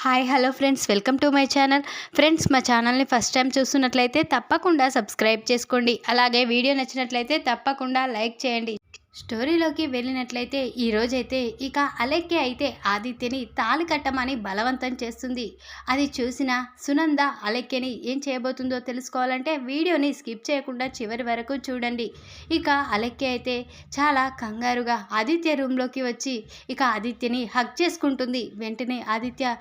Hi hello friends, welcome to my channel. Friends, మా ఛానల్ని first time చూస్తున్నట్లయితే తప్పకుండా సబ్స్క్రైబ్ చేసుకోండి. అలాగే వీడియో నచ్చినట్లయితే తప్పకుండా లైక్ చేయండి. స్టోరీలోకి వెళ్ళినట్లయితే ఈరోజైతే ఇక అలెక్కే అయితే ఆదిత్యని తాళి కట్టమని బలవంతం చేస్తుంది. అది చూసిన సునంద అలెక్కేని ఏం చేయబోతుందో తెలుసుకోవాలంటే వీడియోని స్కిప్ చేయకుండా చివరి వరకు చూడండి. ఇక అలెక్కే అయితే చాలా కంగారుగా ఆదిత్య రూమ్లోకి వచ్చి ఇక ఆదిత్యని హగ్ చేసుకుంటుంది. వెంటనే ఆదిత్య,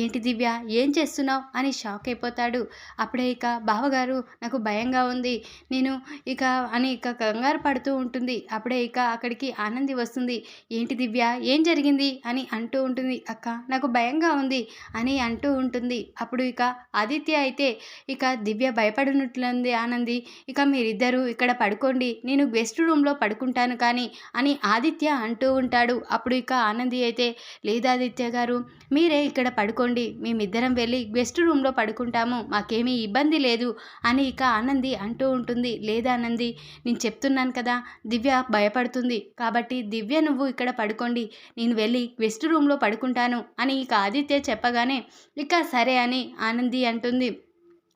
ఏంటి దివ్య, ఏం చేస్తున్నావు అని షాక్ అయిపోతాడు. అప్పుడే ఇక బావగారు, నాకు భయంగా ఉంది నేను ఇక అని ఇక కంగారు పడుతూ ఉంటుంది. అప్పుడే ఇక అక్కడికి ఆనంది వస్తుంది. ఏంటి దివ్య, ఏం జరిగింది అని అంటూ ఉంటుంది. అక్క, నాకు భయంగా ఉంది అని అంటూ ఉంటుంది. అప్పుడు ఇక ఆదిత్య అయితే ఇక దివ్య భయపడినట్లుంది ఆనంది, ఇక మీరిద్దరూ ఇక్కడ పడుకోండి, నేను గెస్ట్ రూమ్లో పడుకుంటాను కానీ అని ఆదిత్య అంటూ ఉంటాడు. అప్పుడు ఇక ఆనంది అయితే, లేదా ఆదిత్య గారు, మీరే ఇక్కడ పడుకోండి, మేమిద్దరం వెళ్ళి గెస్ట్ రూమ్లో పడుకుంటాము, మాకేమీ ఇబ్బంది లేదు అని ఇక ఆనంది అంటూ ఉంటుంది. లేదా ఆనంది, నేను చెప్తున్నాను కదా, దివ్య భయపడుతుంది కాబట్టి దివ్య నువ్వు ఇక్కడ పడుకోండి, నేను వెళ్ళి గెస్ట్ రూమ్లో పడుకుంటాను అని ఇక ఆదిత్య చెప్పగానే ఇక సరే అని ఆనంది అంటుంది.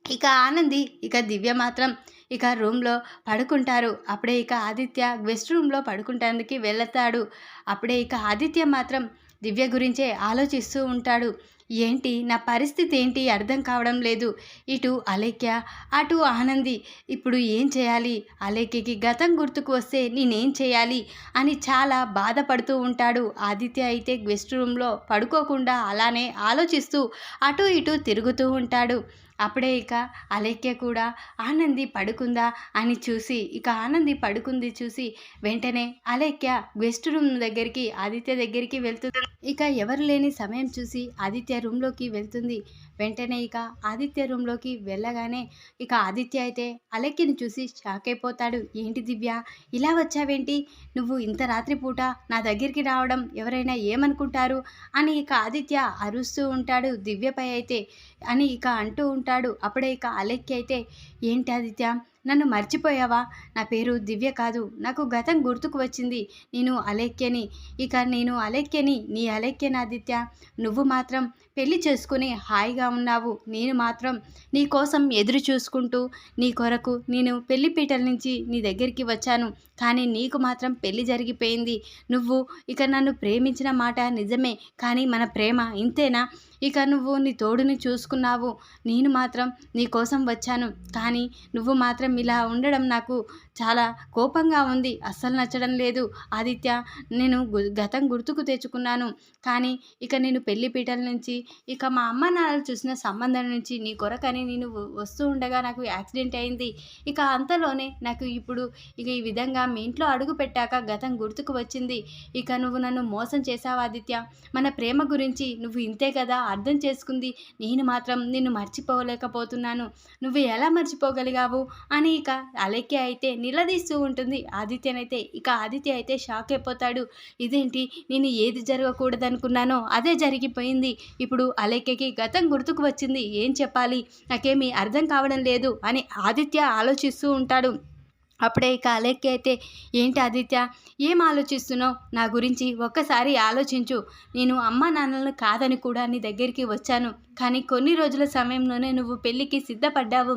ఇక ఆనంది ఇక దివ్య మాత్రం ఇక రూమ్లో పడుకుంటారు. అప్పుడే ఇక ఆదిత్య గెస్ట్ రూమ్లో పడుకుంటానికి వెళతాడు. అప్పుడే ఇక ఆదిత్య మాత్రం దివ్య గురించే ఆలోచిస్తూ ఉంటాడు. ఏంటి నా పరిస్థితి ఏంటి అర్థం కావడం లేదు, ఇటు అలేఖ్య అటు ఆనంది, ఇప్పుడు ఏం చేయాలి, అలేఖ్యకి గతం గుర్తుకు వస్తే నేనేం చేయాలి అని చాలా బాధపడుతూ ఉంటాడు. ఆదిత్య అయితే గెస్ట్ రూమ్లో పడుకోకుండా అలానే ఆలోచిస్తూ అటు ఇటు తిరుగుతూ ఉంటాడు. అప్పుడే ఇక అలేఖ్య కూడా ఆనంది పడుకుందా అని చూసి ఇక ఆనంది పడుకుంది చూసి వెంటనే అలేఖ్య గెస్ట్ రూమ్ దగ్గరికి ఆదిత్య దగ్గరికి వెళ్తుంది. ఇక ఎవరు లేని సమయం చూసి ఆదిత్య రూమ్లోకి వెళ్తుంది. వెంటనే ఇక ఆదిత్య రూమ్లోకి వెళ్ళగానే ఇక ఆదిత్య అయితే అలేఖ్యని చూసి షాక్ అయిపోతాడు. ఏంటి దివ్య, ఇలా వచ్చావేంటి, నువ్వు ఇంత రాత్రిపూట నా దగ్గరికి రావడం ఎవరైనా ఏమనుకుంటారు అని ఇక ఆదిత్య అరుస్తూ ఉంటాడు దివ్యపై అయితే అని ఇక అంటూ ఉంటాడు. అప్పుడే ఇక అలేఖ్య అయితే, ఏంటి ఆదిత్య, నన్ను మర్చిపోయావా, నా పేరు దివ్య కాదు, నాకు గతం గుర్తుకు వచ్చింది, నేను అలేఖ్యని, ఇక నేను అలేఖ్యని, నీ అలేఖ్యని ఆదిత్య, నువ్వు మాత్రం పెళ్లి చేసుకుని హాయిగా ఉన్నావు, నేను మాత్రం నీ కోసం ఎదురు చూసుకుంటూ నీ కొరకు నేను పెళ్లి పీటల నుంచి నీ దగ్గరికి వచ్చాను, కానీ నీకు మాత్రం పెళ్లి జరిగిపోయింది, నువ్వు ఇక నన్ను ప్రేమించిన మాట నిజమే, కానీ మన ప్రేమ ఇంతేనా, ఇక నువ్వు నీ తోడుని చూసుకున్నావు, నేను మాత్రం నీ కోసం వచ్చాను, కానీ నువ్వు మాత్రం ఇలా ఉండడం నాకు చాలా కోపంగా ఉంది, అస్సలు నచ్చడం లేదు ఆదిత్య, నేను గతం గుర్తుకు తెచ్చుకున్నాను, కానీ ఇక నేను పెళ్లి పీటల నుంచి ఇక మా అమ్మ నాన్నలు చూసిన సంబంధం నుంచి నీ కొరకని నేను వస్తూ ఉండగా నాకు యాక్సిడెంట్ అయింది, ఇక అంతలోనే నాకు ఇప్పుడు ఇక ఈ విధంగా మీ ఇంట్లో అడుగు పెట్టాక గతం గుర్తుకు వచ్చింది, ఇక నువ్వు నన్ను మోసం చేసావు ఆదిత్య, మన ప్రేమ గురించి నువ్వు ఇంతే కదా అర్థం చేసుకుంది, నేను మాత్రం నిన్ను మర్చిపోలేకపోతున్నాను, నువ్వు ఎలా మర్చిపోగలిగావు అని ఇక అలేఖ్య అయితే నిలదీస్తూ ఉంటుంది ఆదిత్యనైతే. ఇక ఆదిత్య అయితే షాక్ అయిపోతాడు. ఇదేంటి, నేను ఏది జరగకూడదనుకున్నానో అదే జరిగిపోయింది, ఇప్పుడు అలేఖ్యకి గతం గుర్తుకు వచ్చింది, ఏం చెప్పాలి, నాకేమీ అర్థం కావడం లేదు అని ఆదిత్య ఆలోచిస్తూ ఉంటాడు. అప్పుడే ఇక అలేఖ్య అయితే, ఏంటి ఆదిత్య, ఏం ఆలోచిస్తున్నావు, నా గురించి ఒక్కసారి ఆలోచించు, నేను అమ్మ నాన్నలను కాదని కూడా నీ దగ్గరికి వచ్చాను, కానీ కొన్ని రోజుల సమయంలోనే నువ్వు పెళ్ళికి సిద్ధపడ్డావు,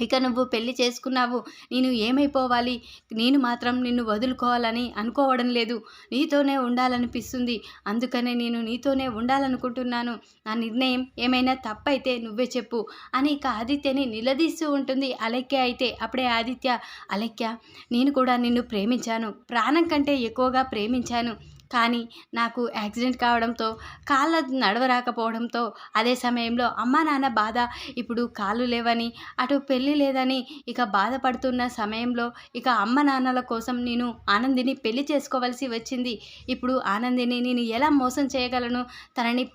ఇక నువ్వు పెళ్లి చేసుకున్నావు, నేను ఏమైపోవాలి, నేను మాత్రం నిన్ను వదులుకోవాలని అనుకోవడం లేదు, నీతోనే ఉండాలనిపిస్తుంది, అందుకనే నేను నీతోనే ఉండాలనుకుంటున్నాను, నా నిర్ణయం ఏమైనా తప్పైతే నువ్వే చెప్పు అని ఇక ఆదిత్యని నిలదీస్తూ ఉంటుంది అలేఖ్య అయితే. అప్పుడే ఆదిత్య, అలేఖ్య, నేను కూడా నిన్ను ప్రేమించాను, ప్రాణం కంటే ఎక్కువగా ప్రేమించాను, కానీ నాకు యాక్సిడెంట్ కావడంతో కాళ్ళ నడవరాకపోవడంతో అదే సమయంలో అమ్మా నాన్న బాధ, ఇప్పుడు కాళ్ళు లేవని అటు పెళ్ళి లేదని ఇక బాధపడుతున్న సమయంలో ఇక అమ్మ నాన్నల కోసం నేను ఆనందిని పెళ్లి చేసుకోవాల్సి వచ్చింది, ఇప్పుడు ఆనందిని నేను ఎలా మోసం చేయగలను, తనని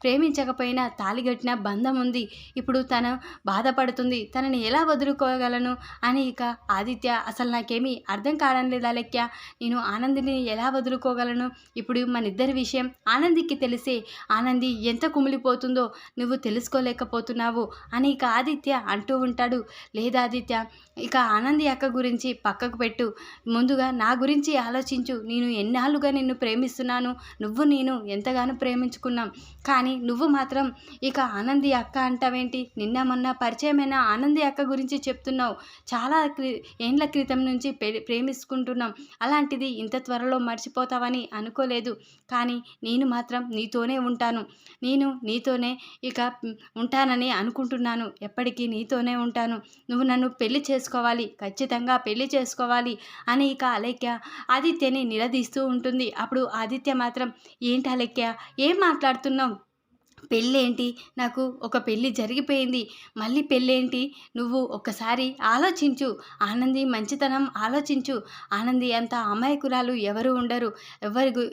ప్రేమించకపోయినా తాళిగట్టిన బంధం ఉంది, ఇప్పుడు తను బాధపడుతుంది, తనని ఎలా వదులుకోగలను అని ఇక ఆదిత్య, అసలు నాకేమీ అర్థం కావడం లేదు అలేఖ్య, నేను ఆనందిని ఎలా వదులుకోగలను చేయగలను. ఇప్పుడు మనిద్దరి విషయం ఆనందికి తెలిసి ఆనంది ఎంత కుమిలిపోతుందో నువ్వు తెలుసుకోలేకపోతున్నావు అని ఇక ఆదిత్య అంటూ ఉంటాడు. లేదా ఆదిత్య, ఇక ఆనంది అక్క గురించి పక్కకు పెట్టు, ముందుగా నా గురించి ఆలోచించు. నేను ఎన్నాళ్ళుగా నిన్ను ప్రేమిస్తున్నాను, నువ్వు నేను ఎంతగానో ప్రేమించుకున్నాం. కానీ నువ్వు మాత్రం ఇక ఆనంది అక్క అంటావేంటి? నిన్న మొన్న పరిచయమైన ఆనంది అక్క గురించి చెప్తున్నావు. చాలా ఏండ్ల క్రితం నుంచి ప్రేమించుకుంటున్నాం. అలాంటిది ఇంత త్వరలో మర్చిపోతావని అనుకోలేదు. కానీ నేను మాత్రం నీతోనే ఉంటాను. నేను నీతోనే ఇక ఉంటానని అనుకుంటున్నాను. ఎప్పటికీ నీతోనే ఉంటాను. నువ్వు నన్ను పెళ్లి చేసుకోవాలి, ఖచ్చితంగా పెళ్లి చేసుకోవాలి అని ఇక అలేఖ్య ఆదిత్యని నిలదీస్తూ ఉంటుంది. అప్పుడు ఆదిత్య మాత్రం, ఏంటి అలేఖ్య, ఏం మాట్లాడుతున్నావు? పెళ్ళేంటి? నాకు ఒక పెళ్ళి జరిగిపోయింది, మళ్ళీ పెళ్ళేంటి? నువ్వు ఒక్కసారి ఆలోచించు. ఆనంది మంచితనం ఆలోచించు. ఆనంది అంత అమాయకురాలు ఎవరు ఉండరు.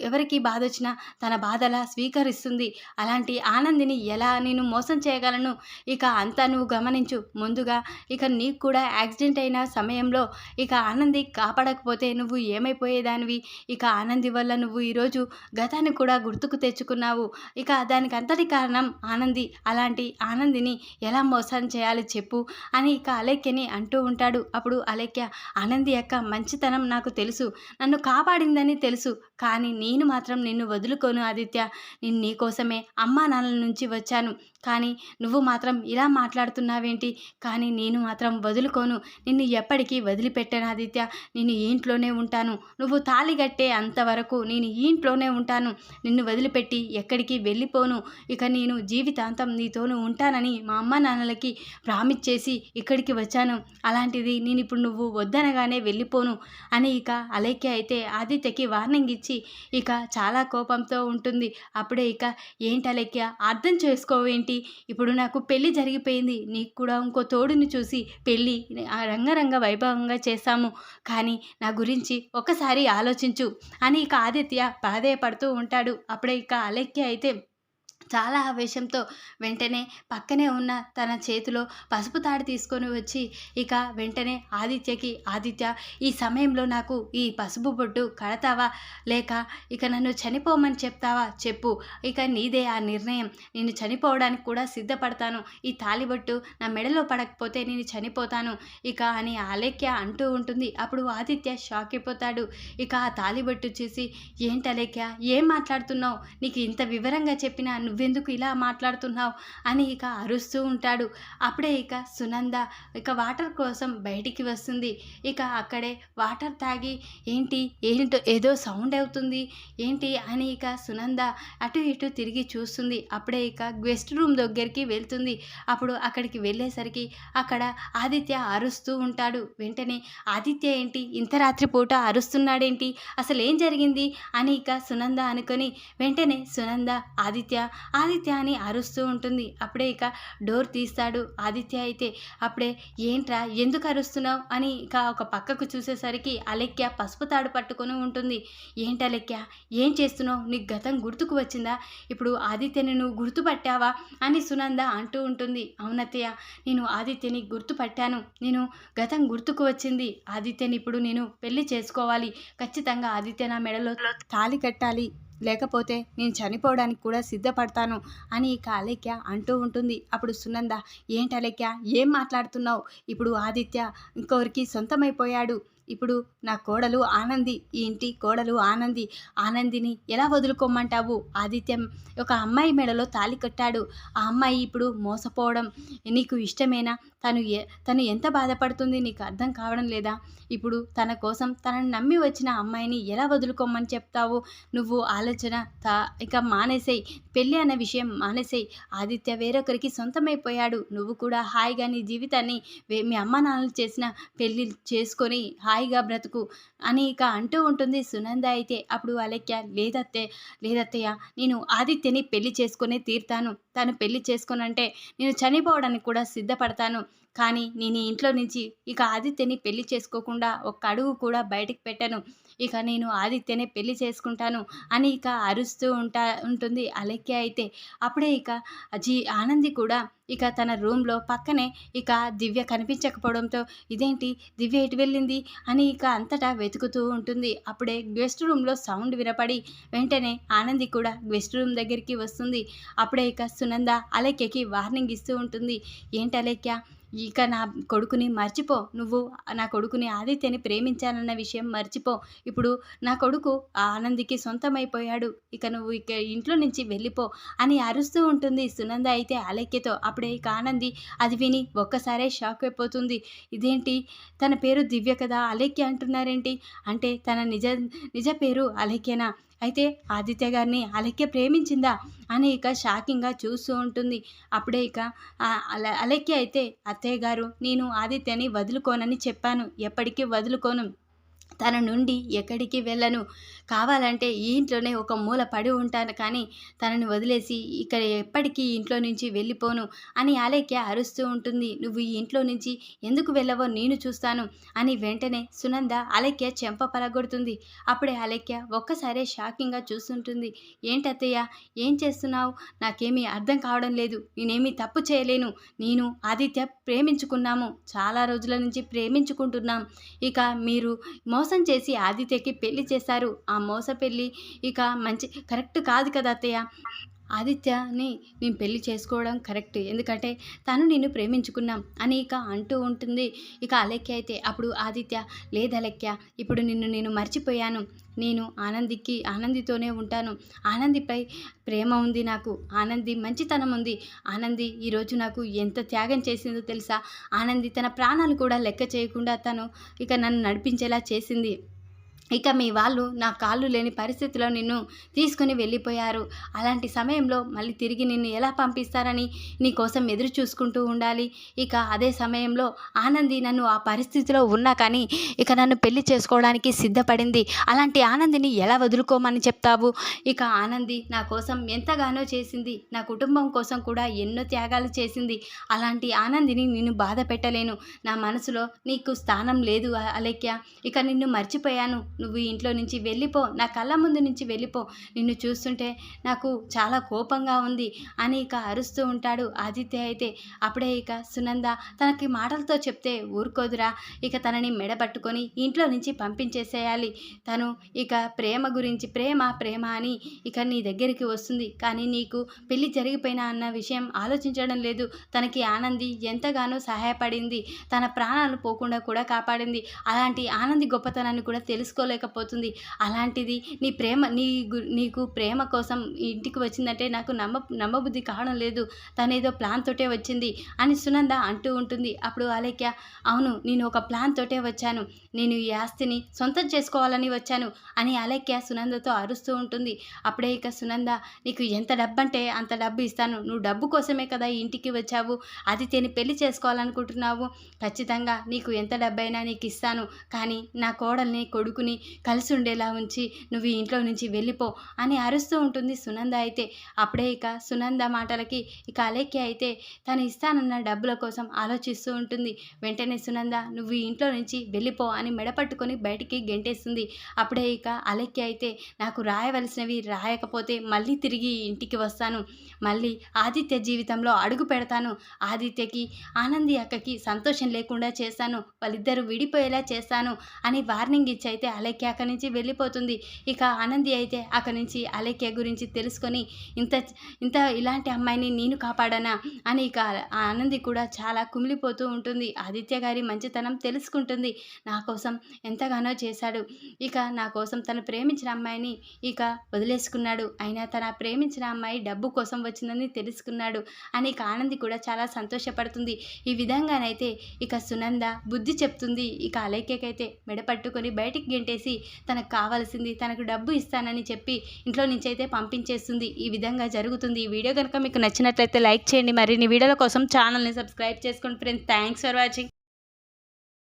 ఎవరికి బాధ వచ్చినా తన బాధలా స్వీకరిస్తుంది. అలాంటి ఆనందిని ఎలా నేను మోసం చేయగలను? ఇక అంతా నువ్వు గమనించు. ముందుగా ఇక నీకు కూడా యాక్సిడెంట్ అయిన సమయంలో ఇక ఆనంది కాపాడకపోతే నువ్వు ఏమైపోయేదానివి? ఇక ఆనంది వల్ల నువ్వు ఈరోజు గతాన్ని కూడా గుర్తుకు తెచ్చుకున్నావు. ఇక దానికి అంతటి కారణం ఆనంది. అలాంటి ఆనందిని ఎలా మోసం చేయాలి చెప్పు అని ఇక అలేఖ్యని అంటూ ఉంటాడు. అప్పుడు అలేఖ్య, ఆనంది యొక్క మంచితనం నాకు తెలుసు, నన్ను కాపాడిందని తెలుసు. కానీ నేను మాత్రం నిన్ను వదులుకోను ఆదిత్య. నేను నీకోసమే అమ్మా నాన్నల నుంచి వచ్చాను. కానీ నువ్వు మాత్రం ఇలా మాట్లాడుతున్నావేంటి? కానీ నేను మాత్రం వదులుకోను. నిన్ను ఎప్పటికీ వదిలిపెట్టాను ఆదిత్య. నేను ఈ ఇంట్లోనే ఉంటాను. నువ్వు తాళి కట్టే అంతవరకు నేను ఈ ఇంట్లోనే ఉంటాను. నిన్ను వదిలిపెట్టి ఎక్కడికి వెళ్ళిపోను. ఇక నేను జీవితాంతం నీతోనూ ఉంటానని మా అమ్మ నాన్నలకి ప్రామిస్ చేసి ఇక్కడికి వచ్చాను. అలాంటిది నేను ఇప్పుడు నువ్వు వద్దనగానే వెళ్ళిపోను అని ఇక అలేఖ్య అయితే ఆదిత్యకి వార్నింగ్ ఇచ్చి ఇక చాలా కోపంతో ఉంటుంది. అప్పుడే ఇక, ఏంటి అలేఖ్య, అర్థం చేసుకోవేంటి? ఇప్పుడు నాకు పెళ్ళి జరిగిపోయింది. నీకు కూడా ఇంకో తోడుని చూసి పెళ్ళి రంగరంగ వైభవంగా చేశాము. కానీ నా గురించి ఒకసారి ఆలోచించు అని ఇక ఆదిత్య ప్రాధేయపడుతూ ఉంటాడు. అప్పుడే ఇక అలేఖ్య అయితే చాలా ఆవేశంతో వెంటనే పక్కనే ఉన్న తన చేతిలో పసుపు తాడు తీసుకొని వచ్చి ఇక వెంటనే ఆదిత్యకి, ఆదిత్య, ఈ సమయంలో నాకు ఈ పసుపు బొట్టు కడతావా, లేక ఇక నన్ను చనిపోమని చెప్తావా చెప్పు. ఇక నీదే ఆ నిర్ణయం. నేను చనిపోవడానికి కూడా సిద్ధపడతాను. ఈ తాలిబొట్టు నా మెడలో పడకపోతే నేను చనిపోతాను ఇక అని అలేఖ్య అంటూ ఉంటుంది. అప్పుడు ఆదిత్య షాక్ అయిపోతాడు. ఇక ఆ తాలిబొట్టు చూసి, ఏంటి అలేఖ్య, ఏం మాట్లాడుతున్నావు? నీకు ఇంత వివరంగా చెప్పినా నువ్వెందుకు ఇలా మాట్లాడుతున్నావు అని ఇక అరుస్తూ ఉంటాడు. అప్పుడే ఇక సునంద ఇక వాటర్ కోసం బయటికి వస్తుంది. ఇక అక్కడే వాటర్ తాగి, ఏంటో ఏదో సౌండ్ అవుతుంది ఏంటి అని ఇక సునంద అటు ఇటు తిరిగి చూస్తుంది. అప్పుడే ఇక గెస్ట్ రూమ్ దగ్గరికి వెళ్తుంది. అప్పుడు అక్కడికి వెళ్ళేసరికి అక్కడ ఆదిత్య అరుస్తూ ఉంటాడు. వెంటనే, ఆదిత్య ఏంటి ఇంత రాత్రిపూట అరుస్తున్నాడేంటి, అసలు ఏం జరిగింది అని ఇక సునంద అనుకొని వెంటనే సునంద ఆదిత్య అని అరుస్తూ ఉంటుంది. అప్పుడే ఇక డోర్ తీస్తాడు ఆదిత్య అయితే. అప్పుడే, ఏంట్రా ఎందుకు అరుస్తున్నావు అని ఇక ఒక పక్కకు చూసేసరికి అలేఖ్య పసుపు తాడు పట్టుకొని ఉంటుంది. ఏంటి అలేఖ్య, ఏం చేస్తున్నావు? నీకు గతం గుర్తుకు వచ్చిందా? ఇప్పుడు ఆదిత్యని నువ్వు గుర్తుపట్టావా అని సునంద అంటూ ఉంటుంది. అవునత్తయ్య, నేను ఆదిత్యని గుర్తుపట్టాను. నేను గతం గుర్తుకు వచ్చింది. ఆదిత్యని ఇప్పుడు నేను పెళ్లి చేసుకోవాలి. ఖచ్చితంగా ఆదిత్య నా మెడలో తాళి కట్టాలి, లేకపోతే నేను చనిపోవడానికి కూడా సిద్ధపడతాను అని ఇక అలేఖ్య అంటూ ఉంటుంది. అప్పుడు సునంద, ఏంటి అలేఖ్య, ఏం మాట్లాడుతున్నావు? ఇప్పుడు ఆదిత్య ఇంకొకరికి సొంతమైపోయాడు. ఇప్పుడు నా కోడలు ఆనంది, ఈ ఇంటి కోడలు ఆనందిని ఎలా వదులుకోమంటావు? ఆదిత్యం ఒక అమ్మాయి మెడలో తాళి కట్టాడు. ఆ అమ్మాయి ఇప్పుడు మోసపోవడం నీకు ఇష్టమేనా? తను ఎంత బాధపడుతుంది నీకు అర్థం కావడం లేదా? ఇప్పుడు తన కోసం తనని నమ్మి వచ్చిన అమ్మాయిని ఎలా వదులుకోమని చెప్తావు? నువ్వు ఆలోచన ఇక మానేసేయి. పెళ్ళి అన్న విషయం మానేసేయి. ఆదిత్య వేరొకరికి సొంతమైపోయాడు. నువ్వు కూడా హాయిగా నీ జీవితాన్ని మీ అమ్మ నాన్నలు చేసిన పెళ్ళి చేసుకొని హాయిగా బ్రతుకు అని ఇక అంటూ ఉంటుంది సునంద అయితే. అప్పుడు అలేఖ్య, లేదత్తయ్య, నేను ఆదిత్యని పెళ్లి చేసుకునే తీరుతాను. తను పెళ్లి చేసుకోనంటే నేను చనిపోవడానికి కూడా సిద్ధపడతాను. కానీ నేను ఈ ఇంట్లో నుంచి ఇక ఆదిత్యని పెళ్లి చేసుకోకుండా ఒక్క అడుగు కూడా బయటికి పెట్టను. ఇక నేను ఆదిత్యనే పెళ్లి చేసుకుంటాను అని ఇక అరుస్తూ ఉంటుంది అలెక్య అయితే. అప్పుడే ఇక ఆనంది కూడా ఇక తన రూమ్లో పక్కనే ఇక దివ్య కనిపించకపోవడంతో ఇదేంటి దివ్య ఎటు వెళ్ళింది అని ఇక అంతటా వెతుకుతూ ఉంటుంది. అప్పుడే గెస్ట్ రూమ్లో సౌండ్ వినపడి వెంటనే ఆనంది కూడా గెస్ట్ రూమ్ దగ్గరికి వస్తుంది. అప్పుడే ఇక సునంద అలెక్యకి వార్నింగ్ ఇస్తూ ఉంటుంది. ఏంటి అలెక్య, ఇక నా కొడుకుని మర్చిపో, నువ్వు నా కొడుకుని ఆదిత్యని ప్రేమించానన్న విషయం మర్చిపో. ఇప్పుడు నా కొడుకు ఆనందికి సొంతమైపోయాడు, ఇక నువ్వు ఇక ఇంట్లో నుంచి వెళ్ళిపో అని అరుస్తూ ఉంటుంది సునంద అయితే అలెక్యతో. అప్పుడే ఇక ఆనంది అది విని ఒక్కసారే షాక్ అయిపోతుంది. ఇదేంటి, తన పేరు దివ్య కదా, అలెక్య అంటున్నారేంటి, అంటే తన నిజ పేరు అలెక్యనా, అయితే ఆదిత్య గారిని అలెక్య ప్రేమించిందా అని ఇక షాకింగ్గా చూస్తూ ఉంటుంది. అప్పుడే ఇక అలెక్య అయితే అత్తయ్య గారు, నేను ఆదిత్యని వదులుకోనని చెప్పాను, ఎప్పటికీ వదులుకోను, తన నుండి ఎక్కడికి వెళ్ళను, కావాలంటే ఈ ఇంట్లోనే ఒక మూల పడి ఉంటాను, కానీ తనని వదిలేసి ఇక్కడ ఎప్పటికీ ఇంట్లో నుంచి వెళ్ళిపోను అని అలెక్య అరుస్తూ ఉంటుంది. నువ్వు ఈ ఇంట్లో నుంచి ఎందుకు వెళ్ళవో నేను చూస్తాను అని వెంటనే సునంద అలెక్య చెంప పలగొడుతుంది. అప్పుడే అలెక్య ఒక్కసారే షాకింగ్గా చూస్తుంటుంది. ఏంటత్తయ్య, ఏం చేస్తున్నావు, నాకేమీ అర్థం కావడం లేదు, నేనేమీ తప్పు చేయలేను, నేను ఆదిత్య ప్రేమించుకున్నాము, చాలా రోజుల నుంచి ప్రేమించుకుంటున్నాం, ఇక మీరు మోసం చేసి ఆదిత్యకి పెళ్లి చేశారు, ఆ మోస పెళ్ళి ఇక కరెక్ట్ కాదు కదా అత్తయ్య, ఆదిత్యని నేను పెళ్లి చేసుకోవడం కరెక్ట్, ఎందుకంటే తను నిన్ను ప్రేమించుకున్నాం అని ఇక అంటూ ఉంటుంది ఇక అలెక్య అయితే. అప్పుడు ఆదిత్య, లేదు అలెక్య, ఇప్పుడు నేను మర్చిపోయాను, నేను ఆనందితోనే ఉంటాను, ఆనందిపై ప్రేమ ఉంది నాకు, ఆనంది మంచితనం ఉంది, ఆనంది ఈరోజు నాకు ఎంత త్యాగం చేసిందో తెలుసా, ఆనంది తన ప్రాణాలు కూడా లెక్క చేయకుండా తను ఇక నన్ను నడిపించేలా చేసింది, ఇక మీ వాళ్ళు నా కాళ్ళు లేని పరిస్థితిలో నిన్ను తీసుకుని వెళ్ళిపోయారు, అలాంటి సమయంలో మళ్ళీ తిరిగి నిన్ను ఎలా పంపిస్తారని నీ కోసం ఎదురు చూసుకుంటూ ఉండాలి, ఇక అదే సమయంలో ఆనంది నన్ను ఆ పరిస్థితిలో ఉన్నా కానీ ఇక నన్ను పెళ్లి చేసుకోవడానికి సిద్ధపడింది, అలాంటి ఆనందిని ఎలా వదులుకోమని చెప్తావు, ఇక ఆనంది నా కోసం ఎంతగానో చేసింది, నా కుటుంబం కోసం కూడా ఎన్నో త్యాగాలు చేసింది, అలాంటి ఆనందిని నేను బాధ పెట్టలేను, నా మనసులో నీకు స్థానం లేదు అలెక్య, ఇక నిన్ను మర్చిపోయాను, నువ్వు ఇంట్లో నుంచి వెళ్ళిపో, నా కళ్ళ ముందు నుంచి వెళ్ళిపో, నిన్ను చూస్తుంటే నాకు చాలా కోపంగా ఉంది అని ఇక అరుస్తూ ఉంటాడు ఆదిత్య అయితే. అప్పుడే ఇక సునంద తనకి మాటలతో చెప్తే ఊరుకోదురా, ఇక తనని మెడపట్టుకొని ఇంట్లో నుంచి పంపించేసేయాలి, తను ఇక ప్రేమ గురించి ప్రేమ అని ఇక నీ దగ్గరికి వస్తుంది, కానీ నీకు పెళ్ళి జరిగిపోయినా అన్న విషయం ఆలోచించడం లేదు, తనకి ఆనంది ఎంతగానో సహాయపడింది, తన ప్రాణాలు పోకుండా కూడా కాపాడింది, అలాంటి ఆనంది గొప్పతనాన్ని కూడా తెలుసుకోలేకపోతుంది, అలాంటిది నీ ప్రేమ నీకు ప్రేమ కోసం ఇంటికి వచ్చిందంటే నాకు నమ్మబుద్ధి కావడం లేదు, తనేదో ప్లాన్ తోటే వచ్చింది అని సునంద అంటూ ఉంటుంది. అప్పుడు అలెక్య, అవును నేను ఒక ప్లాన్ తోటే వచ్చాను, నేను ఈ ఆస్తిని సొంతం చేసుకోవాలని వచ్చాను అని అలెక్య సునందతో అరుస్తూ ఉంటుంది. అప్పుడే ఇక సునంద, నీకు ఎంత డబ్బు అంటే అంత డబ్బు ఇస్తాను, నువ్వు డబ్బు కోసమే కదా ఈ ఇంటికి వచ్చావు, ఆదిత్యని పెళ్లి చేసుకోవాలనుకుంటున్నావు, ఖచ్చితంగా నీకు ఎంత డబ్బైనా నీకు ఇస్తాను, కానీ నా కోడల్ని కొడుకుని కలిసి ఉండేలా ఉంచి నువ్వు ఈ ఇంట్లో నుంచి వెళ్ళిపో అని అరుస్తూ ఉంటుంది సునంద అయితే. అప్పుడే ఇక సునంద మాటలకి ఇక అలెక్య అయితే తను ఇస్తానన్న డబ్బుల కోసం ఆలోచిస్తూ ఉంటుంది. వెంటనే సునంద, నువ్వు ఈ ఇంట్లో నుంచి వెళ్ళిపో అని మెడపట్టుకొని బయటికి గెంటేస్తుంది. అప్పుడే ఇక అలెక్య అయితే, నాకు రాయవలసినవి రాయకపోతే మళ్ళీ తిరిగి ఇంటికి వస్తాను, మళ్ళీ ఆదిత్య జీవితంలో అడుగు పెడతాను, ఆదిత్యకి ఆనంది అక్కకి సంతోషం లేకుండా చేస్తాను, వాళ్ళిద్దరూ విడిపోయేలా చేస్తాను అని వార్నింగ్ ఇచ్చి అయితే అలెక్య అక్కడి నుంచి వెళ్ళిపోతుంది. ఇక ఆనంది అయితే అక్కడి నుంచి అలెక్య గురించి తెలుసుకొని ఇంత ఇలాంటి అమ్మాయిని నేను కాపాడానా అని ఇక ఆనంది కూడా చాలా కుమిలిపోతూ ఉంటుంది. ఆదిత్య గారి మంచితనం తెలుసుకుంటుంది, నా కోసం ఎంతగానో చేశాడు, ఇక నా కోసం తను ప్రేమించిన అమ్మాయిని ఇక వదిలేసుకున్నాడు, అయినా తన ప్రేమించిన అమ్మాయి డబ్బు కోసం వచ్చిందని తెలుసుకున్నాడు అని ఇక ఆనంది కూడా చాలా సంతోషపడుతుంది. ఈ విధంగానైతే ఇక సునంద బుద్ధి చెప్తుంది ఇక అలెక్యకైతే, మెడపట్టుకొని బయటికి గెంటేసి తనకు కావాల్సింది తనకు డబ్బు ఇస్తానని చెప్పి ఇంట్లో నుంచి అయితే పంపించేస్తుంది. ఈ విధంగా జరుగుతుంది. ఈ వీడియో కనుక మీకు నచ్చినట్లయితే లైక్ చేయండి, మరిన్ని వీడియోల కోసం ఛానల్ని సబ్స్క్రైబ్ చేసుకోండి ఫ్రెండ్స్. Thanks for watching.